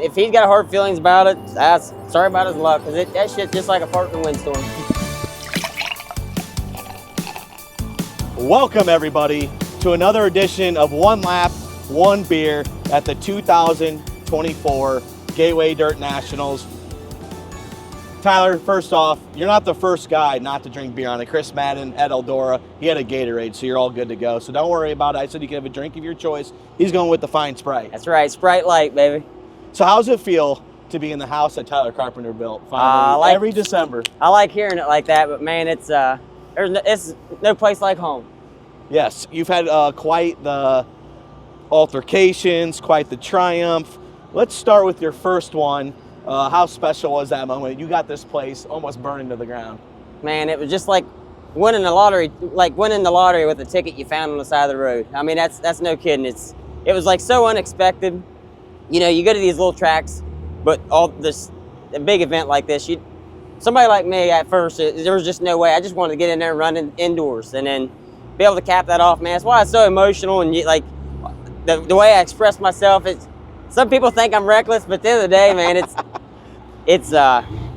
If he's got hard feelings about it, sorry about his luck, because that shit's just like a fart in a windstorm. Welcome, everybody, to another edition of One Lap, One Beer at the 2024 Gateway Dirt Nationals. Tyler, first off, you're not the first guy not to drink beer on it. Chris Madden at Eldora, he had a Gatorade, so you're all good to go. So don't worry about it. I said you can have a drink of your choice. He's going with the fine Sprite. That's right, Sprite Light, baby. So how's it feel to be in the house that Tyler Carpenter built finally, every December? I like hearing it like that, but man, it's no place like home. Yes, you've had quite the altercations, quite the triumph. Let's start with your first one. How special was that moment? You got this place almost burning to the ground. Man, it was just like winning the lottery with a ticket you found on the side of the road. I mean, that's no kidding. It was like so unexpected. You know, you go to these little tracks, but a big event like this, somebody like me at first, there was just no way. I just wanted to get in there and run indoors, and then be able to cap that off, man. That's why it's so emotional, and the way I express myself. Some people think I'm reckless, but at the end of the day, man,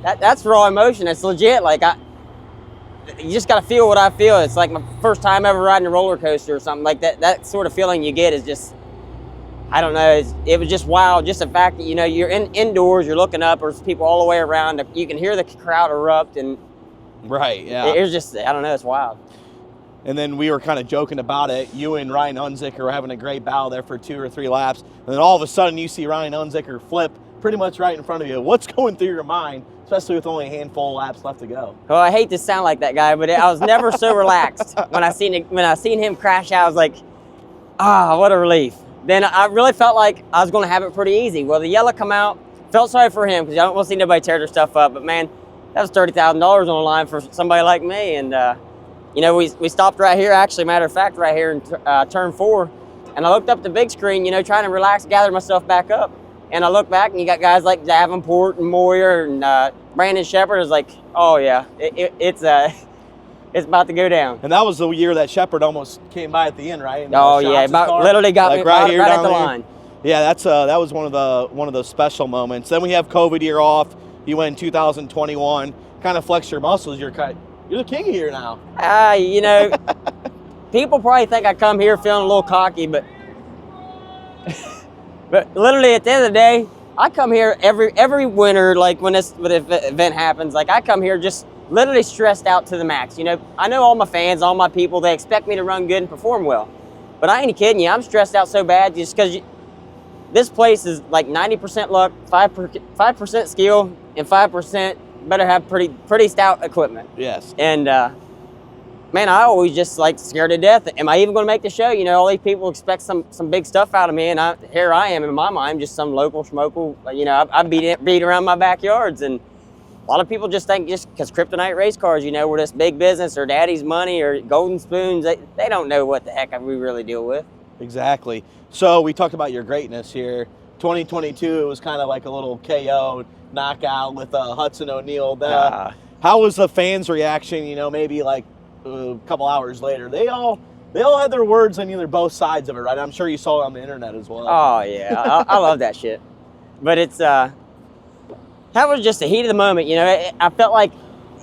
that's raw emotion. It's legit. Like you just got to feel what I feel. It's like my first time ever riding a roller coaster or something like that. That sort of feeling you get is just, I don't know. It was just wild. Just the fact that, you know, you're indoors, you're looking up, there's people all the way around. You can hear the crowd erupt, and right, yeah. It was just, I don't know, it's wild. And then we were kind of joking about it. You and Ryan Unzicker were having a great battle there for 2 or 3 laps. And then all of a sudden you see Ryan Unzicker flip pretty much right in front of you. What's going through your mind, especially with only a handful of laps left to go? Well, I hate to sound like that guy, but I was never so relaxed. When I seen him crash out, I was like, what a relief. Then I really felt like I was going to have it pretty easy. Well, the yellow come out. Felt sorry for him because I don't want to see nobody tear their stuff up. But man, that was $30,000 on the line for somebody like me. And you know, we stopped right here. Actually, matter of fact, right here in turn 4, and I looked up the big screen, you know, trying to relax, gather myself back up. And I look back, and you got guys like Davenport and Moyer and Brandon Shepard. Is like, oh yeah, it's about to go down. And that was the year that Shepard almost came by at the end, right? Oh yeah, literally got me right at the line. Yeah, that was one of those special moments. Then we have COVID year off. You went in 2021. Kind of flex your muscles. You're the king here now. You know, people probably think I come here feeling a little cocky, but literally at the end of the day, I come here every winter, like when this event happens, like I come here just literally stressed out to the max. You know, I know all my fans, all my people, they expect me to run good and perform well. But I ain't kidding you, I'm stressed out so bad just because this place is like 90% luck, 5% skill, and 5% better have pretty stout equipment. Yes. And man, I always just like scared to death. Am I even going to make the show? You know, all these people expect some big stuff out of me, and here I am in my mind, just some local schmokel. You know, I beat around my backyards, and a lot of people just think just because Kryptonite race cars, you know, we're this big business or daddy's money or golden spoons. They don't know what the heck we really deal with. Exactly. So we talked about your greatness here. 2022, it was kind of like a little KO knockout with Hudson O'Neal. How was the fans' reaction? You know, maybe like a couple hours later, they all had their words on either both sides of it, right? I'm sure you saw it on the internet as well. Oh yeah, I love that shit. But it's that was just the heat of the moment. You know, I felt like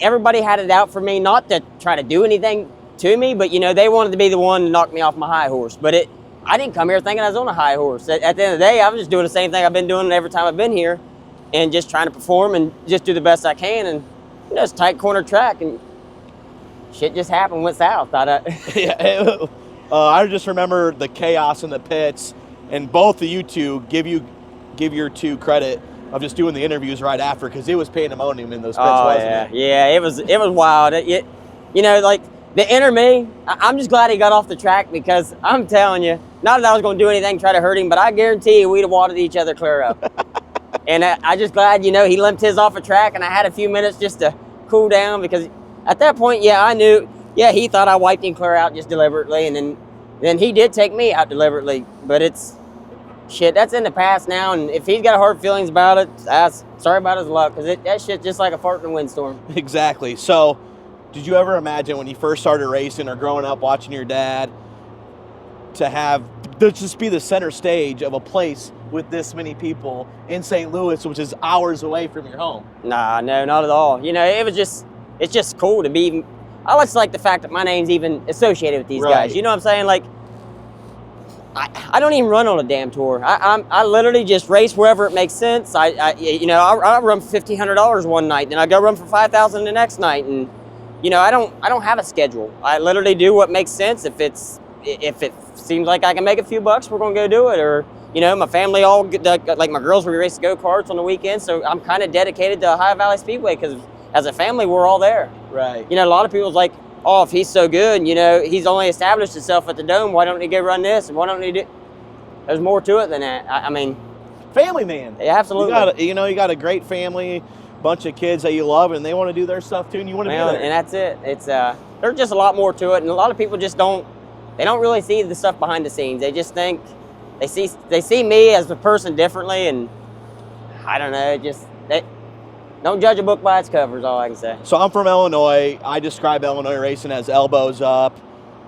everybody had it out for me, not to try to do anything to me, but you know, they wanted to be the one to knock me off my high horse. But I didn't come here thinking I was on a high horse. At the end of the day, I was just doing the same thing I've been doing every time I've been here, and just trying to perform and just do the best I can. And you know, it's a tight corner track, and shit just happened, went south. Yeah, I just remember the chaos in the pits, and both of you two give your two credit of just doing the interviews right after, because it was pandemonium in those pits, wasn't it? Yeah, it was wild. You know, like the inner me, I'm just glad he got off the track, because I'm telling you, not that I was going to do anything to try to hurt him, but I guarantee you we'd have wadded each other clear up. And I just glad, you know, he limped his off a track, and I had a few minutes just to cool down, because at that point, yeah, I knew, yeah, he thought I wiped him clear out just deliberately, and then he did take me out deliberately. But it's, shit, that's in the past now, and if he's got hard feelings about it, sorry about his luck, because that shit's just like a fart in a windstorm. Exactly. So, did you ever imagine when you first started racing or growing up watching your dad to to just be the center stage of a place with this many people in St. Louis, which is hours away from your home. Nah, no, not at all. You know, it's just cool to be. I just like the fact that my name's even associated with these guys. You know what I'm saying? Like, I don't even run on a damn tour. I literally just race wherever it makes sense. I run for $1,500 one night, then I go run for $5,000 the next night, and you know, I don't have a schedule. I literally do what makes sense. If it seems like I can make a few bucks, we're gonna go do it. Or you know, my family like my girls, we race go-karts on the weekends, so I'm kind of dedicated to Ohio Valley Speedway because as a family, we're all there. Right. You know, a lot of people's like, oh, if he's so good, you know, he's only established himself at the Dome, why don't he go run this? And why don't he do? There's more to it than that. I mean, family man. Yeah, absolutely. You got a great family, bunch of kids that you love, and they want to do their stuff too, and you want to be there. And that's it. It's there's just a lot more to it, and a lot of people just don't really see the stuff behind the scenes. They just think they see me as a person differently, and I don't know, don't judge a book by its cover is all I can say. So I'm from Illinois. I describe Illinois racing as elbows up,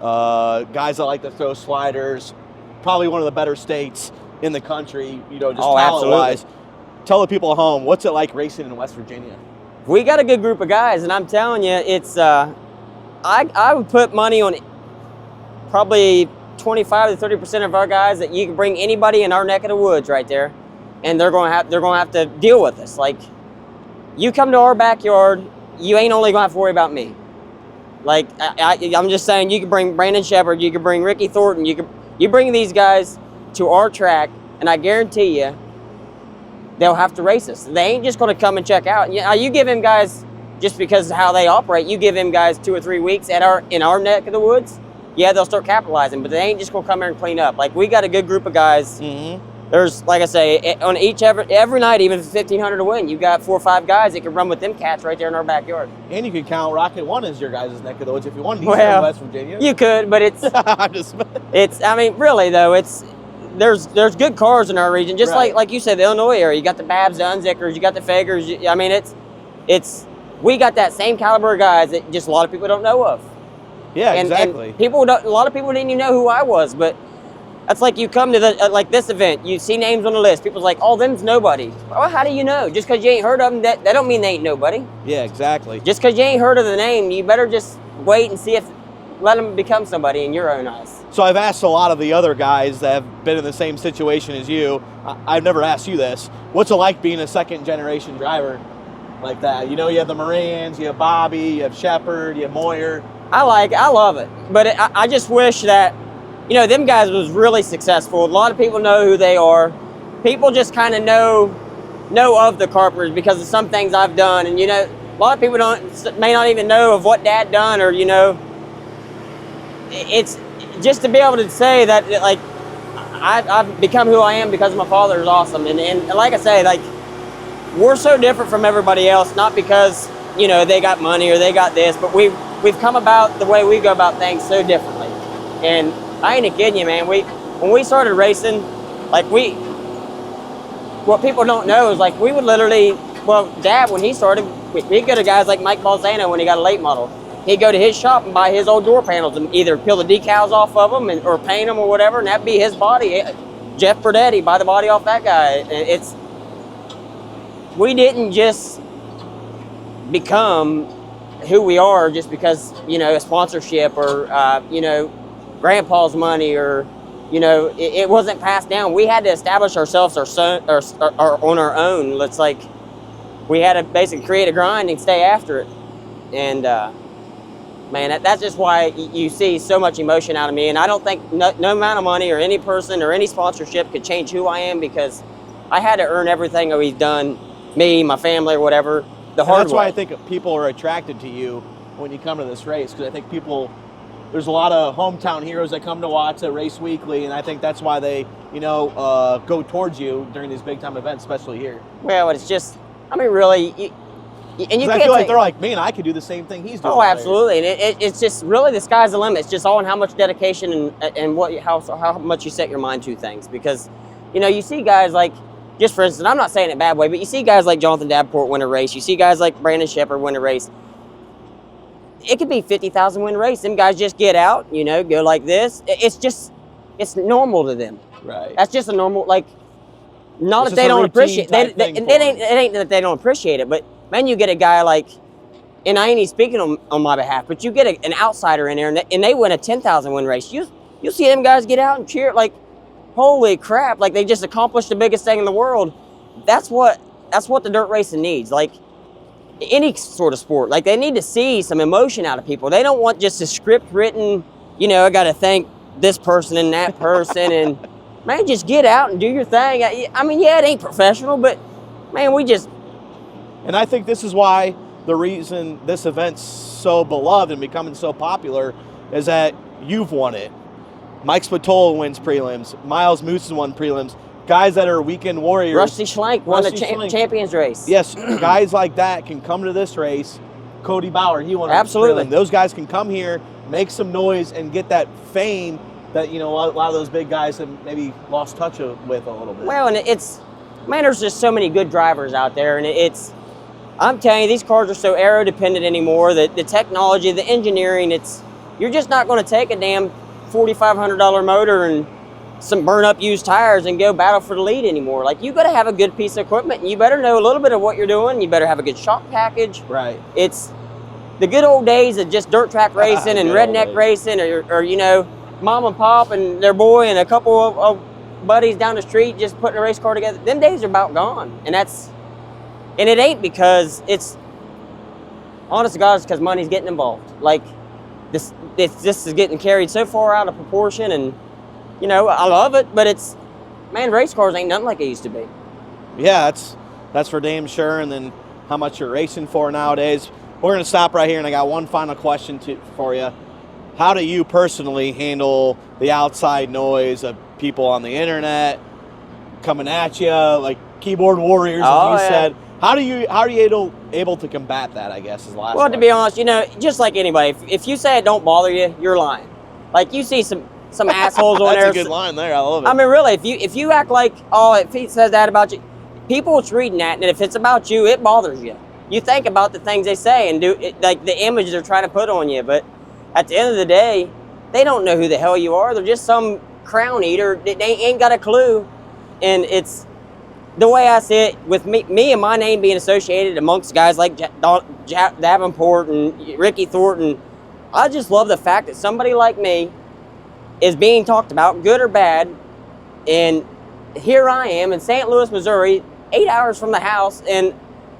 guys that like to throw sliders, probably one of the better states in the country, you know, just talent-wise. Tell the people at home, what's it like racing in West Virginia? We got a good group of guys, and I'm telling you, it's I would put money on probably 25 to 30% of our guys that you can bring anybody in our neck of the woods right there, and they're gonna have to deal with us. Like, you come to our backyard, you ain't only gonna have to worry about me. Like, I'm just saying, you can bring Brandon Shepard, you can bring Ricky Thornton, you bring these guys to our track, and I guarantee you, they'll have to race us. They ain't just gonna come and check out. You give him guys, just because of how they operate, you give him guys 2 or 3 weeks in our neck of the woods, yeah, they'll start capitalizing, but they ain't just gonna come here and clean up. Like, we got a good group of guys. Mm-hmm. There's, like I say, on every night, even if it's $1,500 to win, you got 4 or 5 guys that can run with them cats right there in our backyard. And you could count Rocket One as your guys' neck of the woods if you wanted. He's in West Virginia. You could, but it's I mean, really though, there's good cars in our region, just like you said, the Illinois area. You got the Babs, the Unzickers, you got the Fagers. I mean, we got that same caliber of guys that just a lot of people don't know of. Yeah, exactly. And a lot of people didn't even know who I was, but that's like you come to like this event, you see names on the list. People's like, oh, them's nobody. Well, how do you know? Just because you ain't heard of them, that don't mean they ain't nobody. Yeah, exactly. Just because you ain't heard of the name, you better just wait and see let them become somebody in your own eyes. So I've asked a lot of the other guys that have been in the same situation as you. I've never asked you this. What's it like being a second-generation driver like that? You know, you have the Morans, you have Bobby, you have Shepard, you have Moyer. I love it. But I just wish that, you know, them guys was really successful. A lot of people know who they are. People just kind of know of the Carpenters because of some things I've done. And, you know, a lot of people may not even know of what Dad done, or, you know, it's just to be able to say that, like, I've become who I am because my father is awesome. And like I say, like, we're so different from everybody else, not because, you know, they got money or they got this, but we've come about the way we go about things so differently. And I ain't kidding you, man. When we started racing, like, what people don't know is, like, we would literally, well, Dad, when he started, he'd go to guys like Mike Balzano when he got a late model. He'd go to his shop and buy his old door panels and either peel the decals off of them or paint them or whatever, and that'd be his body. Jeff Berdetti, buy the body off that guy. We didn't just become who we are just because, you know, a sponsorship or, you know, grandpa's money, or, you know, it wasn't passed down. We had to establish ourselves on our own. It's like we had to basically create a grind and stay after it. And man, that's just why you see so much emotion out of me. And I don't think no amount of money or any person or any sponsorship could change who I am, because I had to earn everything that we've done, me, my family, or whatever, the hard way. That's why I think people are attracted to you when you come to this race, because I think there's a lot of hometown heroes that come to watch at Race Weekly, and I think that's why they, you know, go towards you during these big time events, especially here. Well, it's just, I mean, really, and you I feel like they're like, man, I could do the same thing he's doing. Oh, absolutely, and it's just really the sky's the limit. It's just all in how much dedication and how much you set your mind to things. Because, you know, you see guys like, just for instance, I'm not saying it a bad way, but you see guys like Jonathan Davenport win a race. You see guys like Brandon Shepard win a race. It could be 50,000 win race. Them guys just get out, you know, go like this. It's just, it's normal to them. Right. That's just a normal, like, not It's that they just a don't routine appreciate type it. thing It for them. ain't that they don't appreciate it, but man, you get a guy like, and I ain't even speaking on my behalf, but you get an outsider in there and they win a 10,000 win race. You see them guys get out and cheer like, holy crap, like they just accomplished the biggest thing in the world. That's what the dirt racing needs. Like any sort of sport, like they need to see some emotion out of people. They don't want just a script written, you know, I got to thank this person and that person and man, just get out and do your thing. I mean, yeah, it ain't professional, but man, And I think this is why the reason this event's so beloved and becoming so popular is that you've won it. Mike Spatola wins prelims. Miles Moose has won prelims. Guys that are weekend warriors. Rusty Schlenk won the champions race. Yes, guys like that can come to this race. Cody Bauer, he won a Absolutely. prelim. Those guys can come here, make some noise, and get that fame that, you know, a lot of those big guys have maybe lost touch with a little bit. Well, and man, there's just so many good drivers out there, and I'm telling you, these cars are so aero dependent anymore. The technology, the engineering, you're just not going to take a damn $4,500 motor and some burn up used tires and go battle for the lead anymore. Like you got to have a good piece of equipment, and you better know a little bit of what you're doing. You better have a good shock package. Right. It's the good old days of just dirt track racing and redneck racing, or you know, mom and pop and their boy and a couple of buddies down the street just putting a race car together. Them days are about gone, and it ain't because it's, honest to God, it's because money's getting involved. Like, this is getting carried so far out of proportion, and, you know, I love it, but man, race cars ain't nothing like it used to be. Yeah, that's for damn sure, and then how much you're racing for nowadays. We're going to stop right here, and I got one final question for you. How do you personally handle the outside noise of people on the internet coming at you, like keyboard warriors, as you said? How are you able to combat that, I guess, is the last Well, question. to be honest, you know, just like anybody, if you say it don't bother you, you're lying. Like, you see some assholes on there. That's a good line there. I love it. I mean, really, if you act like, oh, if he says that about you, people is reading that, and if it's about you, it bothers you. You think about the things they say and like the image they're trying to put on you, but at the end of the day, they don't know who the hell you are. They're just some crown eater. They ain't got a clue, and it's the way I see it, with me and my name being associated amongst guys like Davenport and Ricky Thornton, I just love the fact that somebody like me is being talked about, good or bad, and here I am in St. Louis, Missouri, 8 hours from the house, and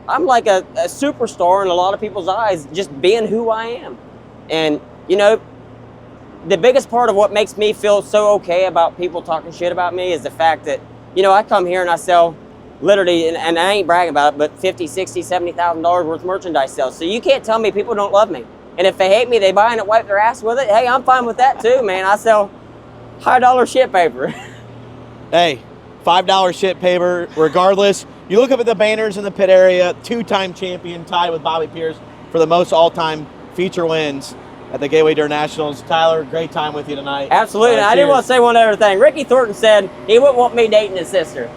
I'm like a superstar in a lot of people's eyes, just being who I am. And, you know, the biggest part of what makes me feel so okay about people talking shit about me is the fact that, you know, I come here and I sell literally, and I ain't bragging about it, but $50,000, $60,000, $70,000 worth of merchandise sales. So you can't tell me people don't love me. And if they hate me, they buy and wipe their ass with it. Hey, I'm fine with that too, man. I sell high-dollar shit paper. Hey, $5 shit paper, regardless. You look up at the banners in the pit area, two-time champion, tied with Bobby Pierce for the most all-time feature wins at the Gateway Dirt Nationals. Tyler, great time with you tonight. Absolutely. I did want to say one other thing. Ricky Thornton said he wouldn't want me dating his sister.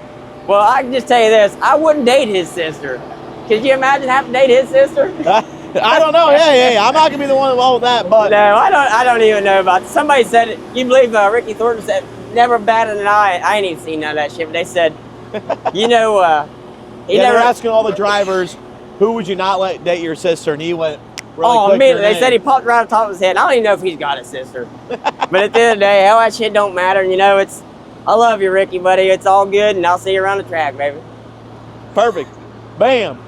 Well, I can just tell you this. I wouldn't date his sister. Could you imagine having to date his sister? I don't know. Hey, I'm not gonna be the one involved with that, but no, I don't even know about it. Somebody said it. You believe Ricky Thornton said never batted an eye. I ain't even seen none of that shit. But they said, you know, they're asking all the drivers, who would you not let date your sister? And he went really quick. Immediately. They said he popped right on top of his head. I don't even know if he's got a sister. But at the end of the day, hell, that shit don't matter. And, you know, I love you, Ricky, buddy. It's all good, and I'll see you around the track, baby. Perfect. Bam.